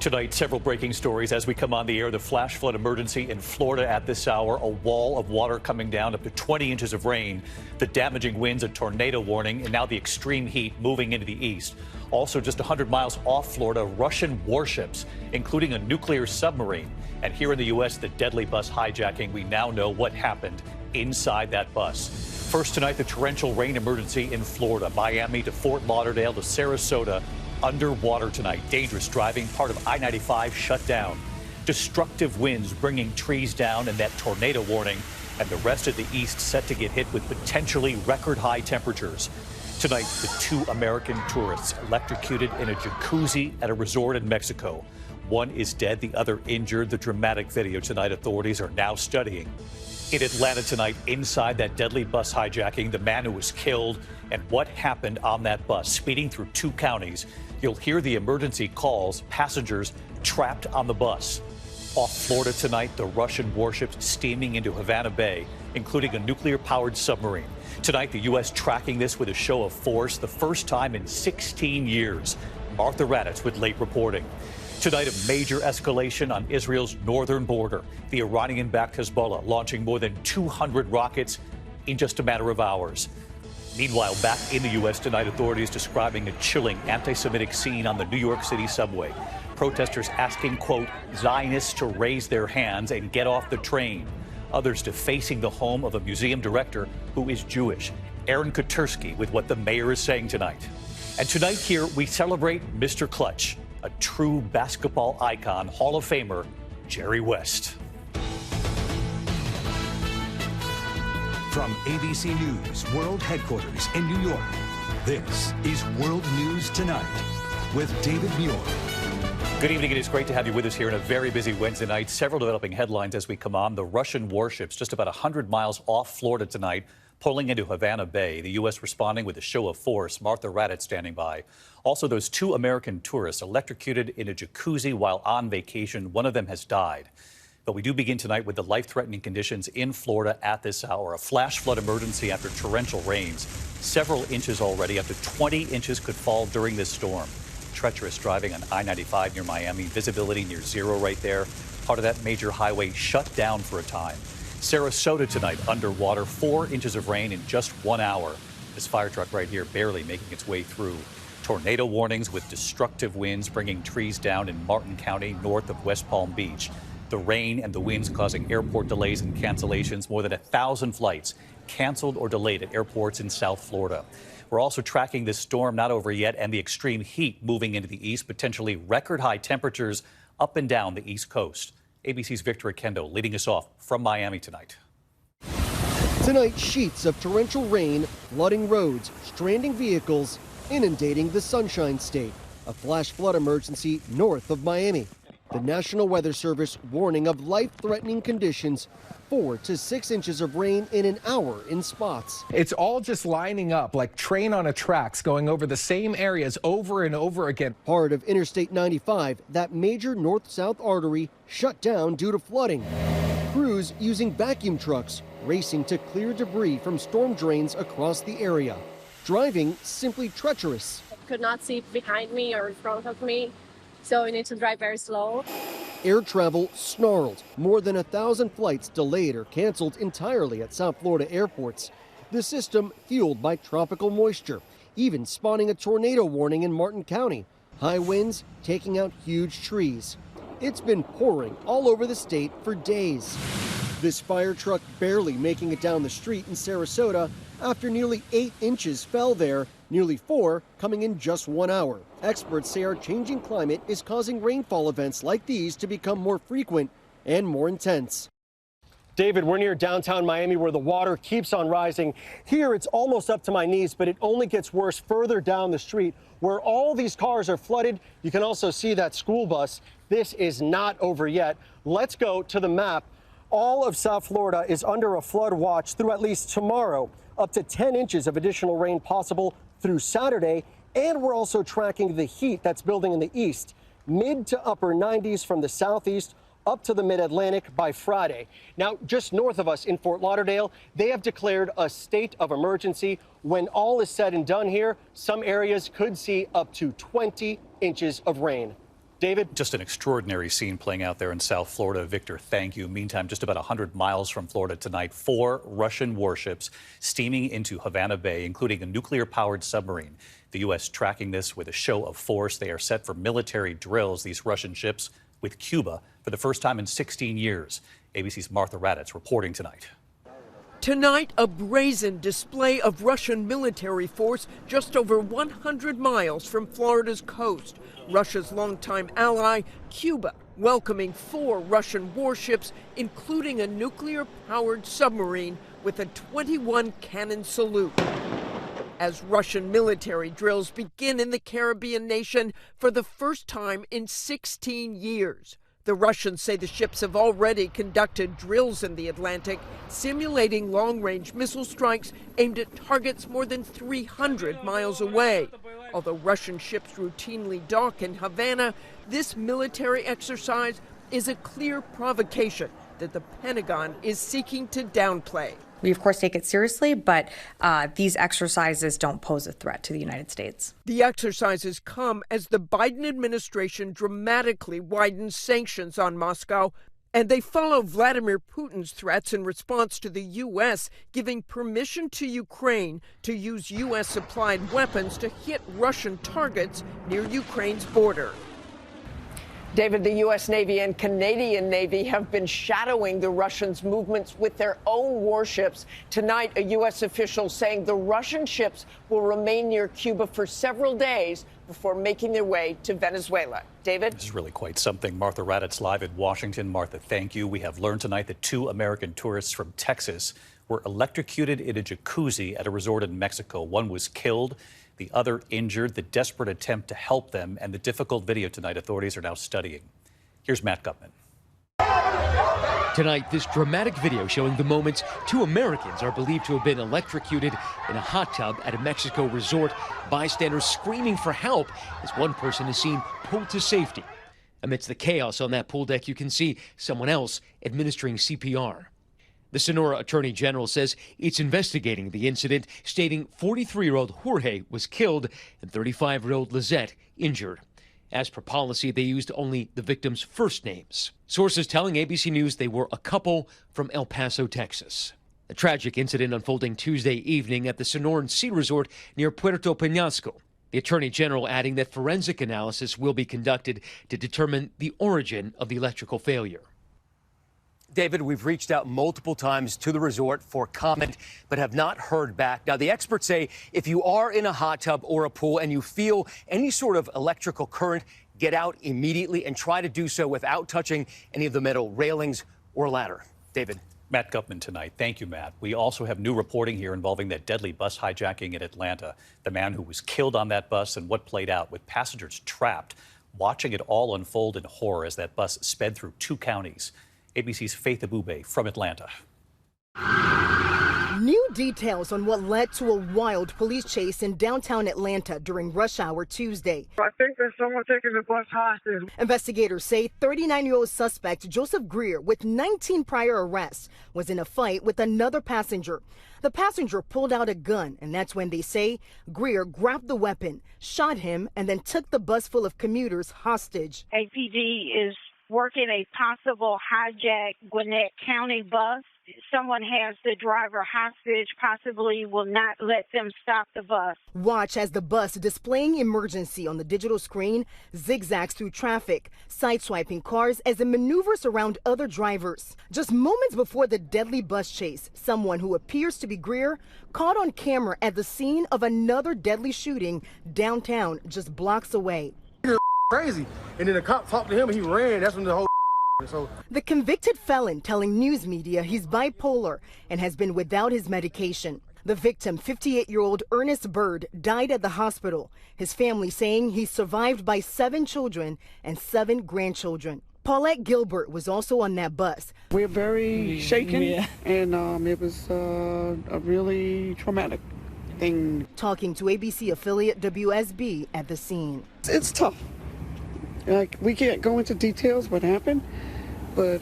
Tonight, several breaking stories as we come on the air. The flash flood emergency in Florida at this hour. A wall of water coming down, up to 20 inches of rain. The damaging winds, a tornado warning, and now the extreme heat moving into the east. Also, just 100 miles off Florida, Russian warships, including a nuclear submarine. And here in the U.S., the deadly bus hijacking. We now know what happened inside that bus. First tonight, the torrential rain emergency in Florida. Miami to Fort Lauderdale to Sarasota. Underwater tonight. Dangerous driving. Part of I-95 shut down. Destructive winds bringing trees down, and that tornado warning. And the rest of the east set to get hit with potentially record high temperatures. Tonight, the 2 American tourists electrocuted in a jacuzzi at a resort in Mexico. One is dead, the other injured. The dramatic video tonight authorities are now studying. In Atlanta tonight, inside that deadly bus hijacking, the man who was killed and what happened on that bus, speeding through 2 counties. You'll hear the emergency calls, passengers trapped on the bus. Off Florida tonight, the Russian warships steaming into Havana Bay, including a nuclear-powered submarine. Tonight, the U.S. tracking this with a show of force, the first time in 16 years. Martha Raddatz with late reporting. Tonight, a major escalation on Israel's northern border. The Iranian-backed Hezbollah launching more than 200 rockets in just a matter of hours. Meanwhile, back in the U.S. tonight, authorities describing a chilling anti-Semitic scene on the New York City subway. Protesters asking, quote, Zionists to raise their hands and get off the train. Others defacing the home of a museum director who is Jewish. Aaron Kotursky with what the mayor is saying tonight. And tonight here, we celebrate Mr. Clutch, a true basketball icon, Hall of Famer, Jerry West. From ABC News World Headquarters in New York, this is World News Tonight with David Muir. Good evening. It is great to have you with us here on a very busy Wednesday night. Several developing headlines as we come on. The Russian warships just about 100 miles off Florida tonight, pulling into Havana Bay. The U.S. responding with a show of force. Martha Raddatz standing by. Also, those 2 American tourists electrocuted in a jacuzzi while on vacation. One of them has died. But we do begin tonight with the life-threatening conditions in Florida at this hour. A flash flood emergency after torrential rains. Several inches already. Up to 20 inches could fall during this storm. Treacherous driving on I-95 near Miami. Visibility near zero right there. Part of that major highway shut down for a time. Sarasota tonight underwater. 4 inches of rain in just 1 hour. This fire truck right here barely making its way through. Tornado warnings with destructive winds bringing trees down in Martin County north of West Palm Beach. The rain and the winds causing airport delays and cancellations. More than 1,000 flights canceled or delayed at airports in South Florida. We're also tracking this storm, not over yet, and the extreme heat moving into the east, potentially record high temperatures up and down the East Coast. ABC's Victor Akendo leading us off from Miami tonight. Tonight, sheets of torrential rain, flooding roads, stranding vehicles, inundating the Sunshine State. A flash flood emergency north of Miami. The National Weather Service warning of life-threatening conditions. 4 to 6 inches of rain in an hour in spots. It's all just lining up like train on a tracks, going over the same areas over and over again. Part of Interstate 95, that major north-south artery, shut down due to flooding. Crews using vacuum trucks racing to clear debris from storm drains across the area. Driving simply treacherous. Could not see behind me or in front of me, so we need to drive very slow. Air travel snarled. More than 1,000 flights delayed or canceled entirely at South Florida airports. The system fueled by tropical moisture, even spawning a tornado warning in Martin County. High winds taking out huge trees. It's been pouring all over the state for days. This fire truck barely making it down the street in Sarasota after nearly 8 inches fell there, nearly 4 coming in just 1 hour. Experts say our changing climate is causing rainfall events like these to become more frequent and more intense. David, we're near downtown Miami where the water keeps on rising. Here it's almost up to my knees, but it only gets worse further down the street where all these cars are flooded. You can also see that school bus. This is not over yet. Let's go to the map. All of South Florida is under a flood watch through at least tomorrow. Up to 10 inches of additional rain possible through Saturday. And we're also tracking the heat that's building in the east. Mid to upper 90s from the southeast up to the mid-Atlantic by Friday. Now, just north of us in Fort Lauderdale, they have declared a state of emergency. When all is said and done here, some areas could see up to 20 inches of rain. David? Just an extraordinary scene playing out there in South Florida. Victor, thank you. Meantime, just about 100 miles from Florida tonight, 4 Russian warships steaming into Havana Bay, including a nuclear-powered submarine. The U.S. tracking this with a show of force. They are set for military drills, these Russian ships, with Cuba for the first time in 16 years. ABC's Martha Raddatz reporting tonight. Tonight, a brazen display of Russian military force just over 100 miles from Florida's coast. Russia's longtime ally, Cuba, welcoming 4 Russian warships, including a nuclear-powered submarine with a 21-cannon salute. As Russian military drills begin in the Caribbean nation for the first time in 16 years. The Russians say the ships have already conducted drills in the Atlantic, simulating long-range missile strikes aimed at targets more than 300 miles away. Although Russian ships routinely dock in Havana, this military exercise is a clear provocation that the Pentagon is seeking to downplay. We, of course, take it seriously, but these exercises don't pose a threat to the United States. The exercises come as the Biden administration dramatically widens sanctions on Moscow, and they follow Vladimir Putin's threats in response to the U.S. giving permission to Ukraine to use U.S.-supplied weapons to hit Russian targets near Ukraine's border. David, the U.S. Navy and Canadian Navy have been shadowing the Russians' movements with their own warships. Tonight, a U.S. official saying the Russian ships will remain near Cuba for several days before making their way to Venezuela. David? This is really quite something. Martha Raddatz live in Washington. Martha, thank you. We have learned tonight that 2 American tourists from Texas were electrocuted in a jacuzzi at a resort in Mexico. One was killed, the other injured. The desperate attempt to help them and the difficult video tonight authorities are now studying. Here's Matt Gutman. Tonight, this dramatic video showing the moments 2 Americans are believed to have been electrocuted in a hot tub at a Mexico resort. Bystanders screaming for help as one person is seen pulled to safety. Amidst the chaos on that pool deck, you can see someone else administering CPR. The Sonora Attorney General says it's investigating the incident, stating 43-year-old Jorge was killed and 35-year-old Lizette injured. As per policy, they used only the victims' first names. Sources telling ABC News they were a couple from El Paso, Texas. The tragic incident unfolding Tuesday evening at the Sonoran Sea Resort near Puerto Peñasco. The Attorney General adding that forensic analysis will be conducted to determine the origin of the electrical failure. David, we've reached out multiple times to the resort for comment, but have not heard back. Now, the experts say if you are in a hot tub or a pool and you feel any sort of electrical current, get out immediately and try to do so without touching any of the metal railings or ladder. David. Matt Gutman tonight. Thank you, Matt. We also have new reporting here involving that deadly bus hijacking in Atlanta. The man who was killed on that bus and what played out with passengers trapped, watching it all unfold in horror as that bus sped through 2 counties. ABC's Faith Abube from Atlanta. New details on what led to a wild police chase in downtown Atlanta during rush hour Tuesday. I think there's someone taking the bus hostage. Investigators say 39-year-old suspect Joseph Greer, with 19 prior arrests, was in a fight with another passenger. The passenger pulled out a gun, and that's when they say Greer grabbed the weapon, shot him, and then took the bus full of commuters hostage. APD is working a possible hijack Gwinnett County bus. Someone has the driver hostage, possibly will not let them stop the bus. Watch as the bus, displaying emergency on the digital screen, zigzags through traffic, sideswiping cars as it maneuvers around other drivers. Just moments before the deadly bus chase, someone who appears to be Greer caught on camera at the scene of another deadly shooting downtown, just blocks away. Crazy. And then the cop talked to him and he ran. That's when the whole so. The convicted felon telling news media he's bipolar and has been without his medication. The victim, 58-year-old Ernest Bird, died at the hospital. His family saying he's survived by 7 children and 7 grandchildren. Paulette Gilbert was also on that bus. We're very shaken, and it was a really traumatic thing. Talking to ABC affiliate WSB at the scene. It's tough. Like, we can't go into details what happened, but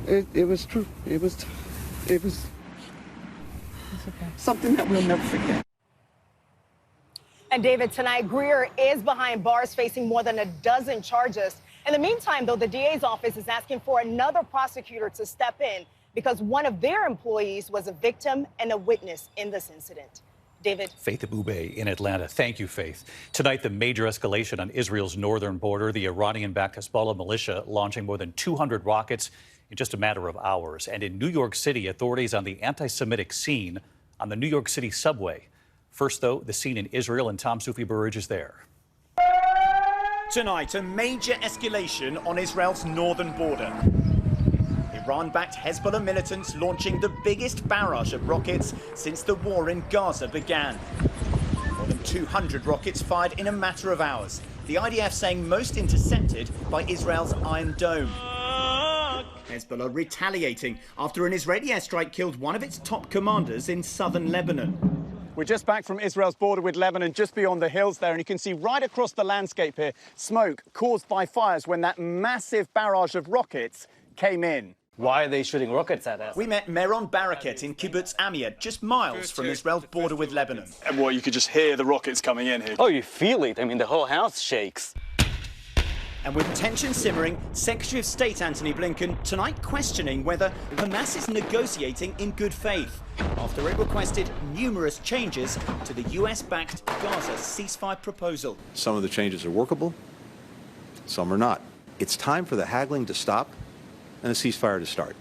it was true. It was something that we'll never forget. And David, tonight, Greer is behind bars facing more than a dozen charges. In the meantime, though, the DA's office is asking for another prosecutor to step in because one of their employees was a victim and a witness in this incident. David. Faith Abube in Atlanta. Thank you, Faith. Tonight, the major escalation on Israel's northern border, the Iranian-backed Hezbollah militia launching more than 200 rockets in just a matter of hours. And in New York City, authorities on the anti-Semitic scene on the New York City subway. First, though, the scene in Israel, and Tom Sufi Burridge is there. Tonight, a major escalation on Israel's northern border. Iran-backed Hezbollah militants launching the biggest barrage of rockets since the war in Gaza began. More than 200 rockets fired in a matter of hours. The IDF saying most intercepted by Israel's Iron Dome. Hezbollah retaliating after an Israeli airstrike killed one of its top commanders in southern Lebanon. We're just back from Israel's border with Lebanon, just beyond the hills there, and you can see right across the landscape here, smoke caused by fires when that massive barrage of rockets came in. Why are they shooting rockets at us? We met Meron Barakat in Kibbutz Amir, just miles from Israel's border with Lebanon. And what, you could just hear the rockets coming in here? Oh, you feel it. I mean, the whole house shakes. And with tension simmering, Secretary of State Antony Blinken tonight questioning whether Hamas is negotiating in good faith after it requested numerous changes to the US-backed Gaza ceasefire proposal. Some of the changes are workable, some are not. It's time for the haggling to stop and the ceasefire to start.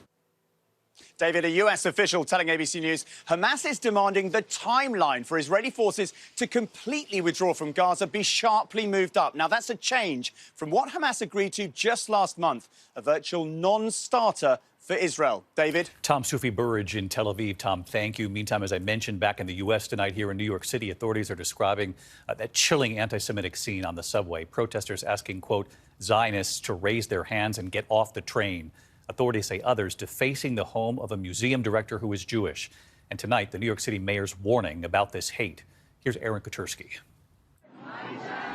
David, a US official telling ABC News Hamas is demanding the timeline for Israeli forces to completely withdraw from Gaza be sharply moved up. Now, that's a change from what Hamas agreed to just last month, a virtual non-starter for Israel. David? Tom Sufi Burridge in Tel Aviv. Tom, thank you. Meantime, as I mentioned, back in the U.S. tonight here in New York City, authorities are describing that chilling anti-Semitic scene on the subway. Protesters asking, quote, Zionists to raise their hands and get off the train. Authorities say others defacing the home of a museum director who is Jewish. And tonight, the New York City mayor's warning about this hate. Here's Aaron Katursky.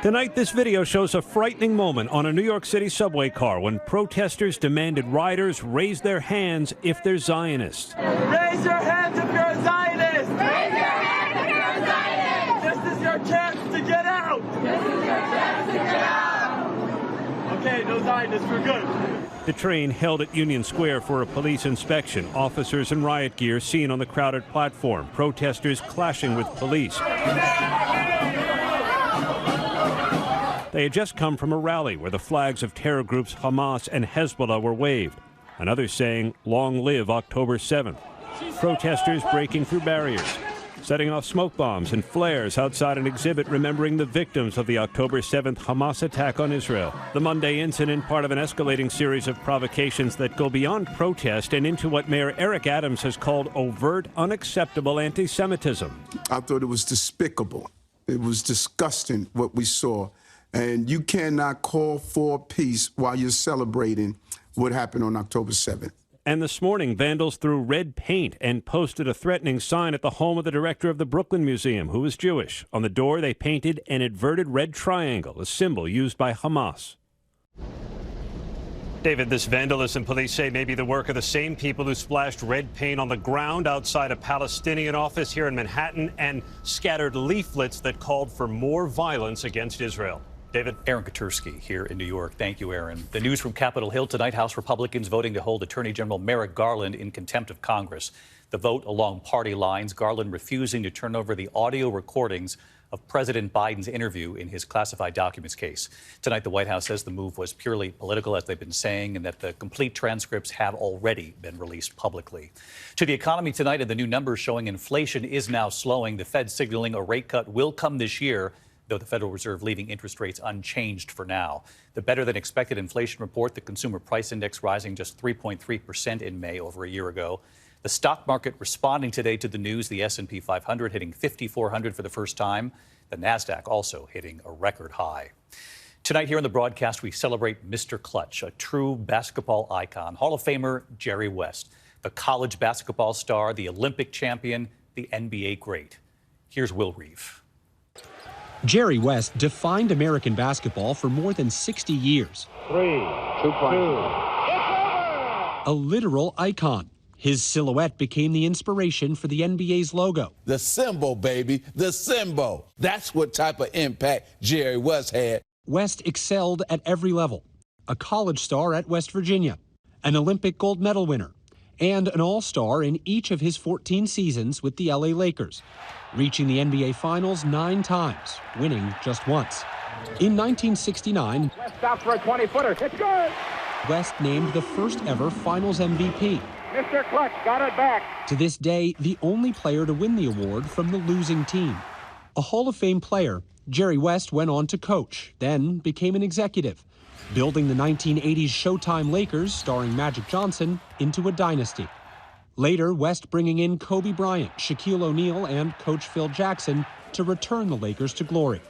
Tonight, this video shows a frightening moment on a New York City subway car when protesters demanded riders raise their hands if they're Zionists. Raise your hands if you're a Zionist! Raise your hands if you're a Zionist! This is your chance to get out! This is your chance to get out! Okay, no Zionists, we're good. The train held at Union Square for a police inspection. Officers in riot gear seen on the crowded platform. Protesters clashing with police. They had just come from a rally where the flags of terror groups Hamas and Hezbollah were waved. And others saying, long live October 7th. Protesters breaking through barriers, setting off smoke bombs and flares outside an exhibit remembering the victims of the October 7th Hamas attack on Israel. The Monday incident, part of an escalating series of provocations that go beyond protest and into what Mayor Eric Adams has called overt, unacceptable anti-Semitism. I thought it was despicable. It was disgusting what we saw. And you cannot call for peace while you're celebrating what happened on October 7th. And this morning, vandals threw red paint and posted a threatening sign at the home of the director of the Brooklyn Museum, who is Jewish. On the door, they painted an inverted red triangle, a symbol used by Hamas. David, this vandalism, police say, may be the work of the same people who splashed red paint on the ground outside a Palestinian office here in Manhattan and scattered leaflets that called for more violence against Israel. David? Aaron Katursky here in New York. Thank you, Aaron. The news from Capitol Hill tonight, House Republicans voting to hold Attorney General Merrick Garland in contempt of Congress. The vote along party lines, Garland refusing to turn over the audio recordings of President Biden's interview in his classified documents case. Tonight, the White House says the move was purely political, as they've been saying, and that the complete transcripts have already been released publicly. To the economy tonight, and the new numbers showing inflation is now slowing. The Fed signaling a rate cut will come this year, though the Federal Reserve leaving interest rates unchanged for now. The better-than-expected inflation report, the Consumer Price Index rising just 3.3% in May over a year ago. The stock market responding today to the news, the S&P 500 hitting 5,400 for the first time. The NASDAQ also hitting a record high. Tonight here on the broadcast, we celebrate Mr. Clutch, a true basketball icon, Hall of Famer Jerry West, the college basketball star, the Olympic champion, the NBA great. Here's Will Reeve. Jerry West defined American basketball for more than 60 years. 3, 2 points. A literal icon. His silhouette became the inspiration for the NBA's logo. The symbol, baby, the symbol. That's what type of impact Jerry West had. West excelled at every level. A college star at West Virginia, an Olympic gold medal winner, and an all-star in each of his 14 seasons with the LA Lakers, reaching the NBA Finals 9 times, winning just once. In 1969, West stops for a 20-footer. It's good. West named the first ever Finals MVP. Mr. Clutch got it back. To this day, the only player to win the award from the losing team. A Hall of Fame player, Jerry West went on to coach, then became an executive, building the 1980s Showtime Lakers, starring Magic Johnson, into a dynasty. Later, West bringing in Kobe Bryant, Shaquille O'Neal, and coach Phil Jackson to return the Lakers to glory.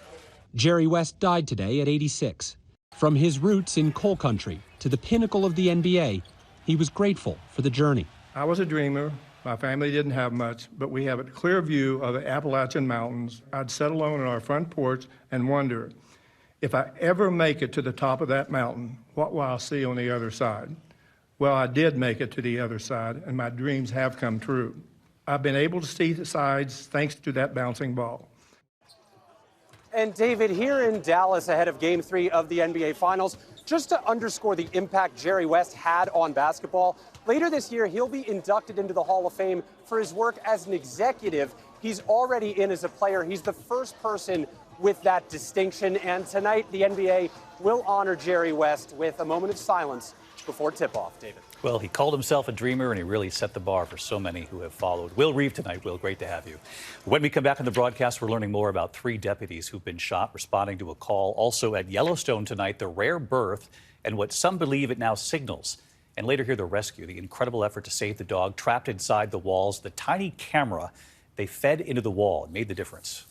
Jerry West died today at 86. From his roots in coal country to the pinnacle of the NBA, he was grateful for the journey. I was a dreamer. My family didn't have much, but we have a clear view of the Appalachian Mountains. I'd sit alone on our front porch and wonder, if I ever make it to the top of that mountain, what will I see on the other side? Well, I did make it to the other side, and my dreams have come true. I've been able to see the sides thanks to that bouncing ball. And David, here in Dallas ahead of Game 3 of the NBA Finals, just to underscore the impact Jerry West had on basketball, later this year he'll be inducted into the Hall of Fame for his work as an executive. He's already in as a player. He's the first person with that distinction, and tonight the NBA will honor Jerry West with a moment of silence before tip-off. David. Well, he called himself a dreamer, and he really set the bar for so many who have followed. Will Reeve tonight. Will, great to have you. When we come back on the broadcast, we're learning more about 3 deputies who've been shot responding to a call. Also at Yellowstone tonight, the rare birth and what some believe it now signals. And later here, the rescue, the incredible effort to save the dog trapped inside the walls, the tiny camera they fed into the wall and made the difference.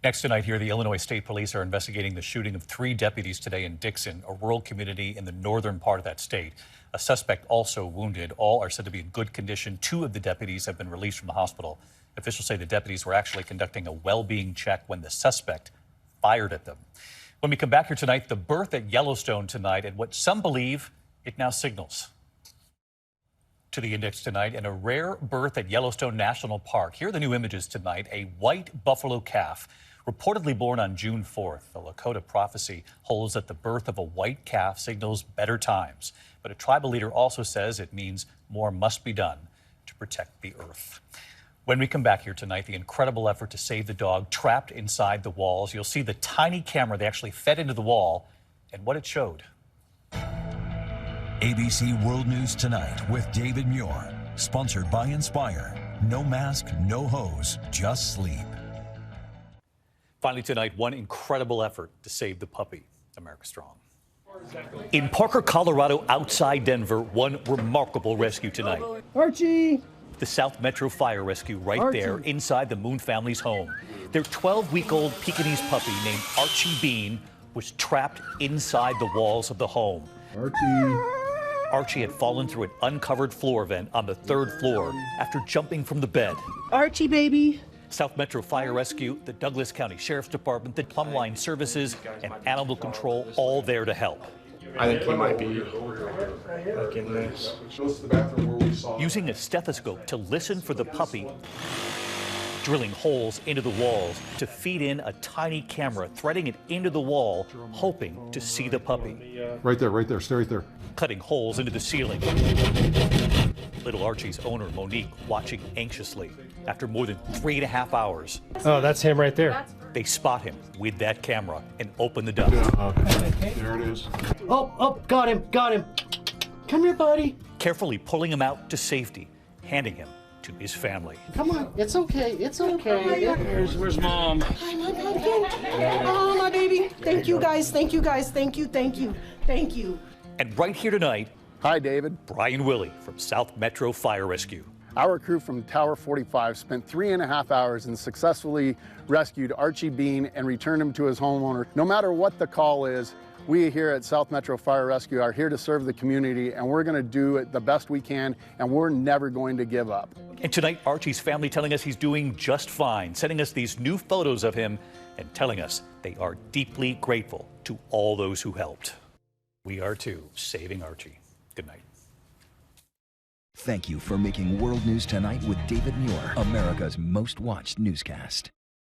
Next tonight here, the Illinois State Police are investigating the shooting of 3 deputies today in Dixon, a rural community in the northern part of that state. A suspect also wounded. All are said to be in good condition. 2 of the deputies have been released from the hospital. Officials say the deputies were actually conducting a well-being check when the suspect fired at them. When we come back here tonight, the birth at Yellowstone tonight and what some believe it now signals. To the index tonight, and a rare birth at Yellowstone National Park. Here are the new images tonight. A white buffalo calf, reportedly born on June 4th. The Lakota prophecy holds that the birth of a white calf signals better times. But a tribal leader also says it means more must be done to protect the earth. When we come back here tonight, the incredible effort to save the dog trapped inside the walls. You'll see the tiny camera they actually fed into the wall and what it showed. ABC World News Tonight with David Muir. Sponsored by Inspire. No mask, no hose, just sleep. Finally tonight, one incredible effort to save the puppy. America Strong. In Parker, Colorado, outside Denver, one remarkable rescue tonight. Archie! The South Metro Fire Rescue right there inside the Moon family's home. Their 12-week-old Pekingese puppy named Archie Bean was trapped inside the walls of the home. Archie had fallen through an uncovered floor vent on the 3rd floor after jumping from the bed. Archie, baby. South Metro Fire Rescue, the Douglas County Sheriff's Department, the Plumb Line Services, and Animal Control all there to help. I think he might be like in this. Using a stethoscope to listen for the puppy, drilling holes into the walls to feed in a tiny camera, threading it into the wall, hoping to see the puppy. Right there, stay right there. Cutting holes into the ceiling. Little Archie's owner, Monique, watching anxiously. After more than 3.5 hours. Oh, that's him right there. They spot him with that camera and open the duct. There it is. Oh, got him. Come here, buddy. Carefully pulling him out to safety, handing him to his family. Come on, it's okay. Where's Mom? Hi, my baby. Oh, my baby. Thank you, guys. Thank you. And right here tonight, hi, David. Brian Willey from South Metro Fire Rescue. Our crew from Tower 45 spent 3.5 hours and successfully rescued Archie Bean and returned him to his homeowner. No matter what the call is, we here at South Metro Fire Rescue are here to serve the community, and we're going to do it the best we can, and we're never going to give up. And tonight, Archie's family telling us he's doing just fine, sending us these new photos of him and telling us they are deeply grateful to all those who helped. We are too, saving Archie. Good night. Thank you for making World News Tonight with David Muir, America's most watched newscast.